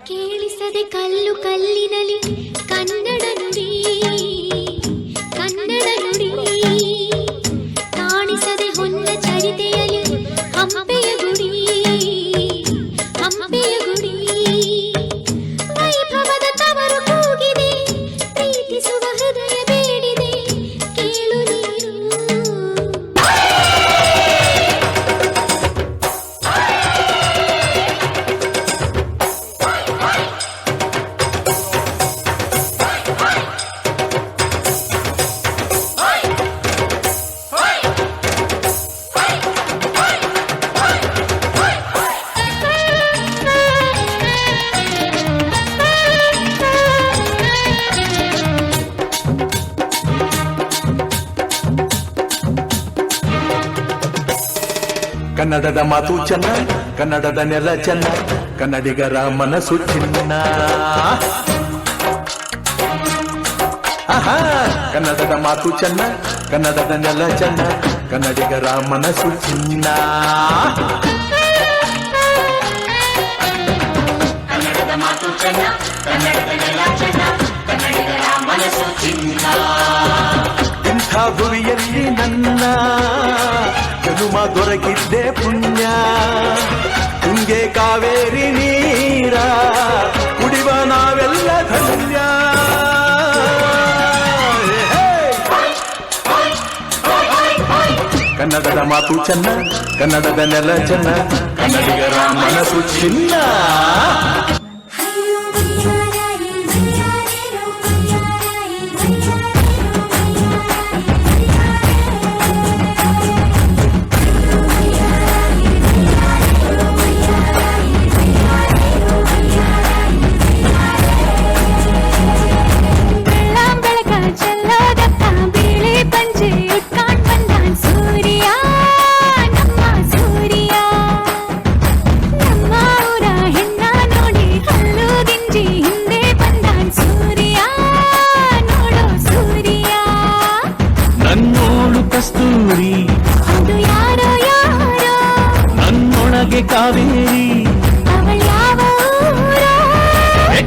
ಕೇಳಿಸದೆ ಕಲ್ಲು ಕಲ್ಲಿನಲಿ ಕನ್ನಡ ನುಡಿ ಕನ್ನಡ ನುಡಿ ಕಾಣಿಸದೆ ಹೊನ್ನ ಚರಿತೆಯಲಿ ಹಂಪೆಯ ಗುಡಿ ಹಂಪೆಯ ಗುಡಿ ವೈಭವದ ತವರು ಕೂಗಿದೆ ಪ್ರೀತಿಸುವ ಹೃದಯ ಬೇಡಿದೆ ಕೇಳು ನೀರು ಕನ್ನಡದ ಮಾತು ಚೆನ್ನ, ಕನ್ನಡದ ನೆಲ ಚೆನ್ನ, ಕನ್ನಡಿಗರ ಮನಸ್ಸು ಚಿನ್ನ. ಆಹಾ, ಕನ್ನಡದ ಮಾತು ಚೆನ್ನ, ಕನ್ನಡದ ನೆಲ ಚೆನ್ನ, ಕನ್ನಡಿಗರ ಮನಸ್ಸು ಚಿನ್ನ. ಕನ್ನಡದ ಮಾತು ಚೆನ್ನ, ಕನ್ನಡದ ನೆಲ ಚೆನ್ನ, ಕನ್ನಡಿಗರ ಮನಸ್ಸು ಚಿನ್ನ. ಇಂಥ ಭುವಿಯಲ್ಲಿ ನನ್ನ ಜನುಮ ದೊರಕಿದ್ದೆ ಪುಣ್ಯ. ತುಂಗೆ ಕಾವೇರಿ ನೀರ ಕುಡಿವ ನಾವೆಲ್ಲ ಧನ್ಯ. ಕನ್ನಡದ ಮಾತು ಚೆನ್ನ, ಕನ್ನಡದ ನೆಲ ಚೆನ್ನ, ಕನ್ನಡಿಗರ ಮನಸ್ಸು ಚಿನ್ನ. ಕಸ್ತೂರಿ ಅದು ಯಾರೋ ಯಾರೋ ನನ್ನೊಳಗೆ ಕಾವೇರಿ ಅವಳ ಯಾವ ಊರೋ?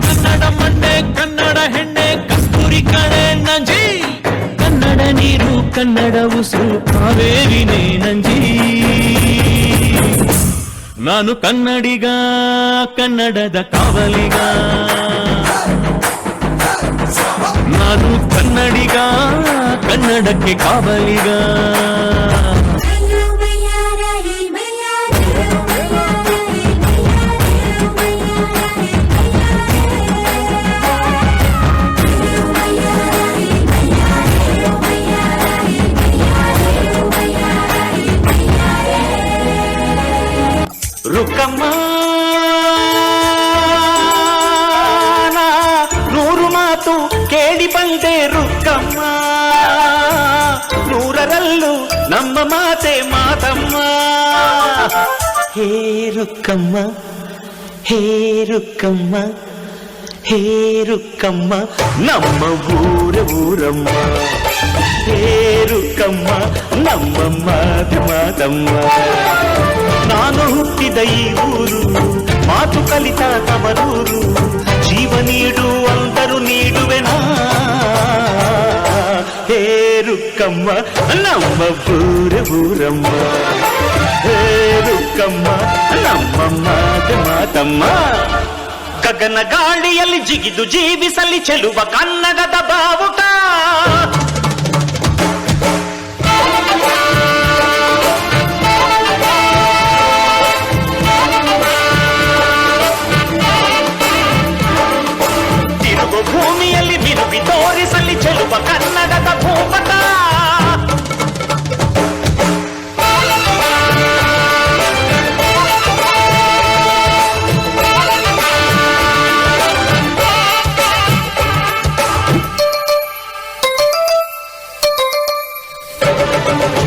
ಕನ್ನಡ ಮಂಡೆ ಕನ್ನಡ ಹೆಣ್ಣೆ ಕಸ್ತೂರಿ ಕಣೆ ನಂಜಿ. ಕನ್ನಡ ನೀರು ಕನ್ನಡ ಉಸಿರು ಕಾವೇರಿನೇ ನಂಜಿ. ನಾನು ಕನ್ನಡಿಗ ಕನ್ನಡದ ಕಾವಲಿಗ. ನಾನು ಕನ್ನಡಿಗ ಕನ್ನಡಕ್ಕೆ ಕಾವಲಿಗ. ರುಕ್ಕಮ್ಮ ನೂರು ಮಾತು ಕೇಳಿ ಬಂದೆ ರುಕ್ಕಮ್ಮ. ನೂರರಲ್ಲೂ ನಮ್ಮ ಮಾತೆ ಮಾತಮ್ಮ. ಹೇ ರುಕ್ಕಮ್ಮ ಹೇ ರುಕ್ಕಮ್ಮ ಹೇ ರುಕ್ಕಮ್ಮ ನಮ್ಮ ಊರಮ್ಮ. ಹೇ ರುಕ್ಕಮ್ಮ ನಮ್ಮ ಮಾತಮ್ಮ. ನಾನು ಹುಟ್ಟಿದ ಈ ಊರು ಮಾತು ಕಲಿತ ತವರೂರು. ಜೀವ ನೀಡು ಅಂದರು ನೀಡುವೆನಾ. ಹೇ ರುಕ್ಕಮ್ಮ ನಮ್ಮ ಊರಮ್ಮ. ಹೇ ರುಕ್ಕಮ್ಮ ನಮ್ಮ ಮಾತಮ್ಮ. ಗಗನ ಗಾಳಿಯಲ್ಲಿ ಜಿಗಿದು ಜೀವಿಸಲಿ ಚೆಲುವ ಕನ್ನಡದ ಬಾವುಟ. ಭೂಮಿಯಲ್ಲಿ ಬಿರುಬಿ ತೋರಿಸಲಿ ಚೆಲುವ ಕನ್ನಡದ ಭೂಪಟ. ಠಠಠಠ